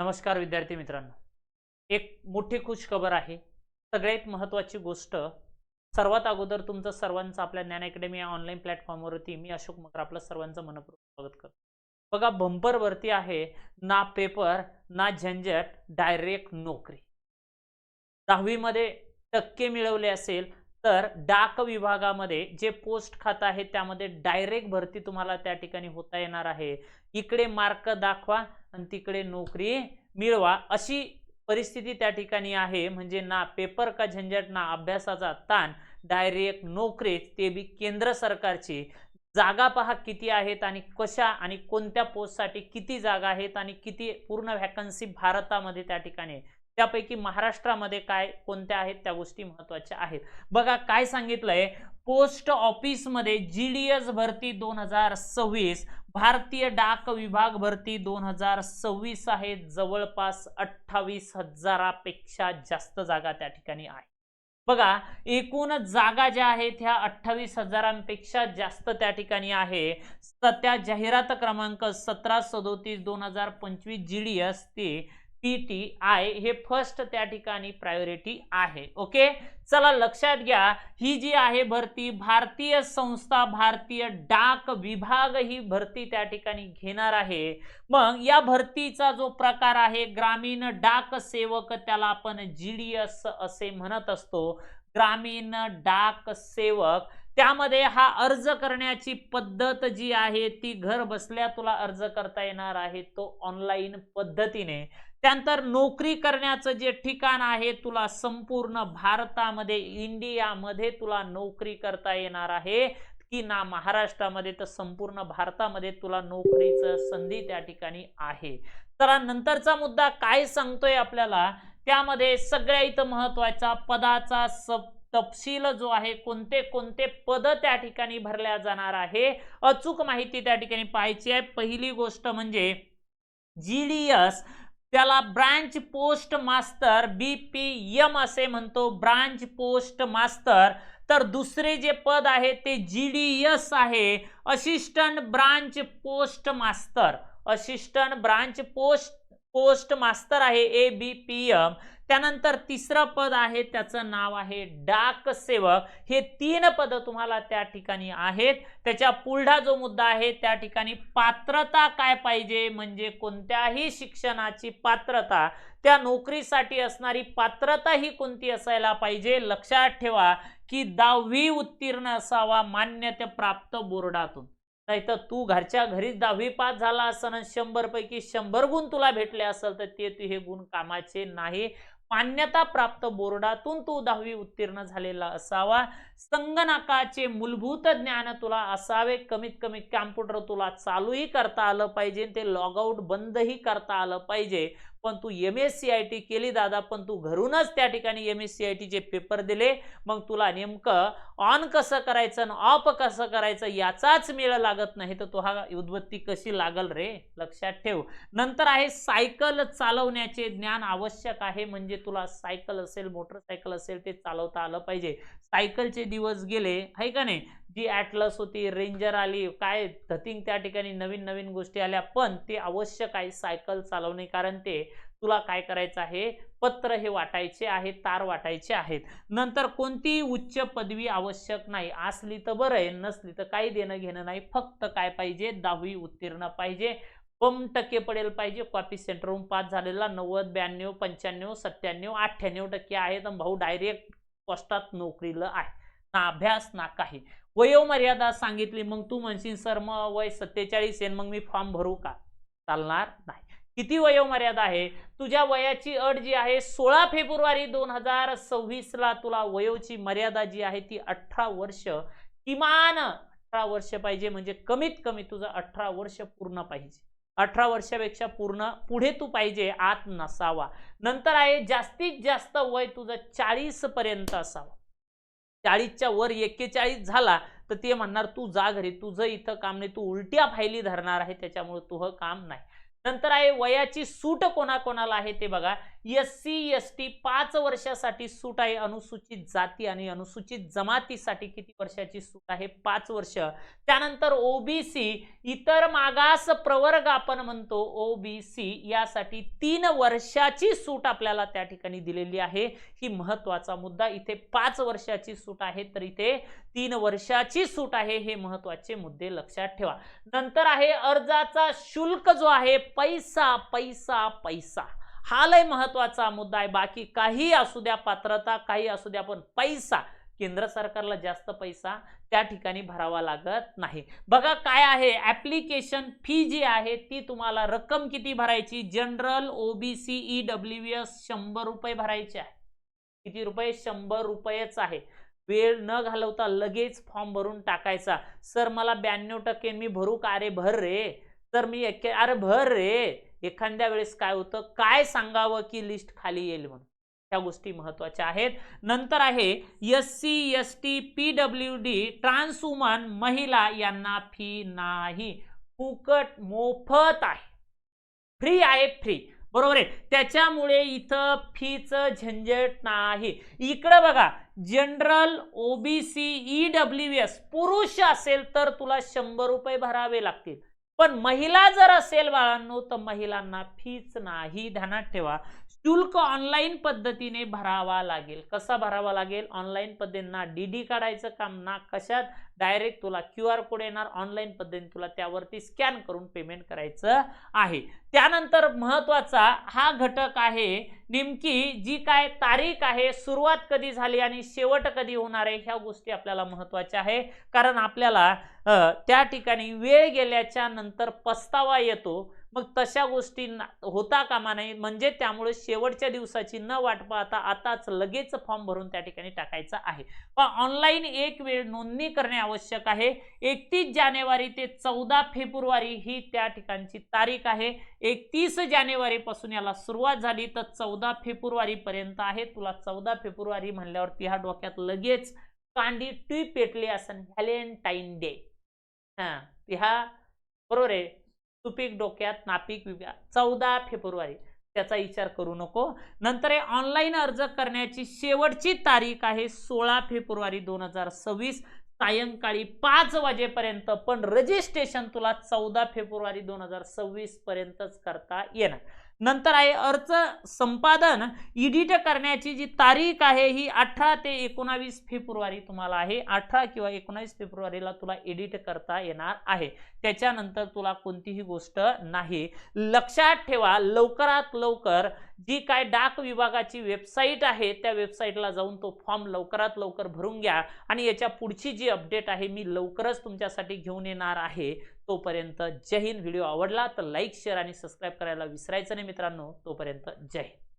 नमस्कार विद्यार्थी मित्रांनो. एक मोठी खुश खबर आहे. सगळ्यात महत्त्वाची गोष्ट. सर्वात अगोदर तुमचं सर्वांचं आपल्या ज्ञान अकॅडमी या ऑनलाईन प्लॅटफॉर्मवरती मी अशोक मकर आपलं सर्वांचं मनपूर्वक स्वागत करतो. बघा, बंपर वरती आहे, ना पेपर ना झंझट, डायरेक्ट नोकरी. 10वी मध्ये टक्के मिळवले असेल तर डाक विभागामध्ये जे पोस्ट खातं आहे त्यामध्ये डायरेक्ट भरती तुम्हाला त्या ठिकाणी होता येणार आहे. इकडे मार्क दाखवा आणि तिकडे नोकरी मिळवा, अशी परिस्थिती त्या ठिकाणी आहे. म्हणजे ना पेपर का झंझट, ना अभ्यासाचा ताण, डायरेक्ट नोकरी, ते बी केंद्र सरकारची. जागा पहा किती आहेत आणि कशा आणि कोणत्या पोस्टसाठी किती जागा आहेत आणि किती पूर्ण व्हॅकन्सी भारतामध्ये त्या ठिकाणी आहे. त्यापैकी महाराष्ट्रामध्ये काय कोणत्या आहेत त्या गोष्टी महत्त्वाच्या आहेत. बघा काय सांगितलंय, पोस्ट ऑफिस मध्ये जीडीएस भरती 2026, भारतीय डाक विभाग भरती 2026 आहे. जवळपास 28,000पेक्षा जास्त जागा त्या ठिकाणी आहे. बघा, एकूण जागा ज्या आहेत ह्या 28,000पेक्षा जास्त त्या ठिकाणी आहे. त्या जाहिरात क्रमांक 1737/2025 जीडीएस ते पीटीआय हे फर्स्ट त्या ठिकाणी प्रायोरिटी आहे. ओके, चला लक्षात घ्या, ही जी आहे भरती भारतीय संस्था भारतीय डाक विभाग ही भरती त्या ठिकाणी घेणार आहे. मग या भरतीचा जो प्रकार आहे ग्रामीण डाक सेवक, त्याला आपण जीडीएस असे म्हणत असतो. ग्रामीण डाक सेवक, त्यामध्ये हा अर्ज करण्याची पद्धत जी आहे ती घर बसल्या तुला अर्ज करता येणार आहे, तो ऑनलाईन पद्धतीने. त्यानंतर नोकरी करण्याचं जे ठिकाण आहे तुला संपूर्ण भारतामध्ये इंडियामध्ये तुला नोकरी करता येणार आहे की ना महाराष्ट्रामध्ये, तर संपूर्ण भारतामध्ये तुला नोकरीचं संधी त्या ठिकाणी आहे. तर नंतरचा मुद्दा काय सांगतोय आपल्याला, त्यामध्ये सगळ्यात महत्त्वाचा पदाचा तपशील जो आहे, कोणते कोणते पद त्या ठिकाणी भरल्या जाणार आहे, अचूक माहिती त्या ठिकाणी पाहायची आहे. पहिली गोष्ट म्हणजे जीडीएस, त्याला ब्रांच पोस्ट मास्टर बीपीएम असे म्हणतो, ब्रांच पोस्ट मास्टर. तर दुसरे जे पद आहे ते जीडीएस आहे, assistant branch post master. Assistant branch post master आहे एबीपीएम. त्यानंतर तिसरं पद आहे त्याचं नाव आहे डाक सेवक. हे 3 पद तुम्हाला त्या ठिकाणी आहेत. त्याच्या पुढचा जो मुद्दा आहे त्या ठिकाणी पात्रता काय पाहिजे, म्हणजे कोणत्याही शिक्षणाची पात्रता, त्या नोकरीसाठी असणारी पात्रता ही कोणती असायला पाहिजे. लक्षात ठेवा की 10वी उत्तीर्ण असावा, मान्यता प्राप्त बोर्डातून. नाहीतर तू घरच्या घरीच 10वी पास झाला असन आणि 100 पैकी 100 गुण तुला भेटले असेल तर ते हे गुण कामाचे नाही. मान्यता प्राप्त बोर्डातून तू 10वी उत्तीर्ण झालेला असावा. संगणकाचे मूलभूत ज्ञान तुला असावे, कमीत कमी कॉम्प्युटर तुला चालूही करता आलं पाहिजे, ते लॉगआउट बंदही करता आलं पाहिजे. पण तू MSCIT केली दादा, पण तू घरूनच त्या ठिकाणी MSCIT चे पेपर दिले, मग तुला नेमकं ऑन कसं करायचं आणि ऑफ कसं करायचं याचाच मेळ लागत नाही, तर तो हा उद्बत्ती कशी लागल रे, लक्षात ठेव. नंतर आहे सायकल चालवण्याचे ज्ञान आवश्यक आहे. म्हणजे तुला सायकल असेल, मोटरसायकल असेल, ते चालवता आलं पाहिजे. सायकलचे दिवस गेले आहे का नाही. जी ॲटलस होती, रेंजर आली, काय धतिंग त्या ठिकाणी नवीन नवीन गोष्टी आल्या, पण ते आवश्यक आहे सायकल चालवणे. कारण ते तुला काय करायचं आहे, पत्र हे वाटायचे आहे, तार वाटायचे आहेत. नंतर कोणती उच्च पदवी आवश्यक नाही, असली तर बरं आहे, नसली तर काही देणं घेणं नाही. फक्त काय पाहिजे, 10वी उत्तीर्ण पाहिजे, कम टक्के पडेल पाहिजे. कॉपी सेंटरहून पास झालेला 90, 92, 95, 97, 98% आहे, तर भाऊ डायरेक्ट पोस्टात नोकरीला आहे. ना अभ्यास ना काही. वयोमर्यादा सांगितली, मग तू म्हणशील सर मग वय 47 आहे, मग मी फॉर्म भरू का, चालणार नाही. किती वयोमर्यादा आहे, तुझ्या वयाची अट जी आहे 16 फेब्रुवारी 2026 ला तुला वयोची मर्यादा जी आहे ती 18 वर्ष, किमान 18 वर्ष पाहिजे. म्हणजे कमीत कमी तुझं 18 वर्ष पूर्ण पाहिजे. 18 वर्षापेक्षा पूर्ण पुढे तू पाहिजे, आत नसावा. नंतर आहे जास्तीत जास्त वय तुझं 40 पर्यंत असावं. 40च्या वर 41 झाला तर ते म्हणणार तू जा घरी, तुझं इथं काम नाही, तू उलट्या फायली धरणार आहे, त्याच्यामुळे तुझं काम नाही. नंतर आहे वयाची सूट कोणाकोणाला आहे ते बघा. SC ST 5 वर्षासाठी सूट आहे. अनुसूचित जाती आणि अनुसूचित जमातीसाठी किती वर्षाची सूट आहे? 5 वर्ष. त्यानंतर OBC इतर मागास प्रवर्ग आपण म्हणतो OBC यासाठी 3 वर्षाची सूट आपल्याला त्या ठिकाणी दिलेली आहे. ही महत्वाचा मुद्दा. इथे 5 वर्षाची सूट आहे तर इथे 3 वर्षाची सूट आहे. हे महत्वाचे मुद्दे लक्षात ठेवा. नंतर आहे अर्जाचा शुल्क जो आहे पैसा पैसा पैसा. हा लय महत्वाचा मुद्दा आहे. बाकी काही असू द्या, पात्रता काही असू द्या, पण पैसा केंद्र सरकारला जास्त पैसा त्या ठिकाणी भरावा लागत नाही. बघा काय आहे ऍप्लिकेशन फी जी आहे ती तुम्हाला रक्कम किती भरायची? जनरल OBC EWS 100 रुपये भरायचे आहे. किती रुपये? 100 रुपयेच आहे. वेळ न घालवता लगेच फॉर्म भरून टाकायचा. सर मला 92% मी भरू का? अरे भर रे. तर मी अरे भर रे. एखाद्या वेळेस काय होतं, काय सांगावं की लिस्ट खाली येईल म्हणून. त्या गोष्टी महत्वाच्या आहेत. नंतर आहे SC ST PWD trans woman महिला यांना फी नाही. फुकट मोफत आहे. फ्री आहे. फ्री. बरोबर आहे. त्याच्यामुळे इथं फीचं झंझट नाही. इकडे बघा जनरल OBC EWS पुरुष असेल तर तुला 100 रुपये भरावे लागतील. पण महिला जर असेल बाळांनो तर महिलांना फीच नाही. ध्यानात ठेवा. शुल्क ऑनलाईन पद्धतीने भरावा लागेल. कसा भरावा लागेल? ऑनलाईन पद्धतीने. DD काढायचं काम ना कशात. डायरेक्ट तुला QR कोड येणार. ऑनलाईन पद्धतीने तुला त्यावरती स्कॅन करून पेमेंट करायचं आहे. त्यानंतर महत्वाचा हा घटक आहे नेमकी जी काय तारीख आहे, सुरुवात कधी झाली आणि शेवट कधी होणार आहे, ह्या गोष्टी आपल्याला महत्वाच्या आहे. कारण आपल्याला त्या ठिकाणी वेळ गेल्याच्या नंतर पस्तावा येतो. मग तशा गोष्टी होता कामा नाही. म्हणजे त्यामुळे शेवटच्या दिवसाची न वाट पाहता आताच लगेच फॉर्म भरून त्या ठिकाणी टाकायचा आहे. पण ऑनलाईन एक वेळ नोंदणी करणे आवश्यक आहे. 31 जानेवारी ते 14 फेब्रुवारी ही त्या ठिकाणची तारीख आहे. 31 जानेवारी पासून याला सुरुवात झाली तर 14 फेब्रुवारी पर्यंत आहे. तुला 14 फेब्रुवारी म्हणल्यावरती ह्या डोक्यात लगेच कांडी टी पेटली असन व्हॅलेंटाईन डे. ह्या बरोबर आहे. सुपीक डोक्यात नापीक विद्या. 14 फेब्रुवारी त्याचा विचार करू नको. नंतर ऑनलाईन अर्ज करण्याची शेवटची तारीख आहे 16 फेब्रुवारी 2026 सायंकाळी 5 वाजेपर्यंत. पण रजिस्ट्रेशन तुला 14 फेब्रुवारी 2026 पर्यंतच करता येणार. नंतर आहे अर्ज संपादन एडिट करण्याची जी तारीख आहे ही 18 ते 19 फेब्रुवारी तुम्हाला आहे. 18 किंवा 19 फेब्रुवारीला तुला एडिट करता येणार आहे. त्याच्यानंतर तुला कोणतीही गोष्ट नाही. लक्षात ठेवा लवकरात लवकर जी काय डाक विभागाची वेबसाईट आहे त्या वेबसाईटला जाऊन तो फॉर्म लवकरात लवकर भरून घ्या. आणि याच्या पुढची जी अपडेट आहे मी लवकरच तुमच्यासाठी घेऊन येणार आहे. तोपर्यंत जय हिंद. व्हिडिओ आवडला तर लाईक शेअर आणि सबस्क्राईब करायला विसरायचं नाही मित्रांनो. तोपर्यंत जय हिंद.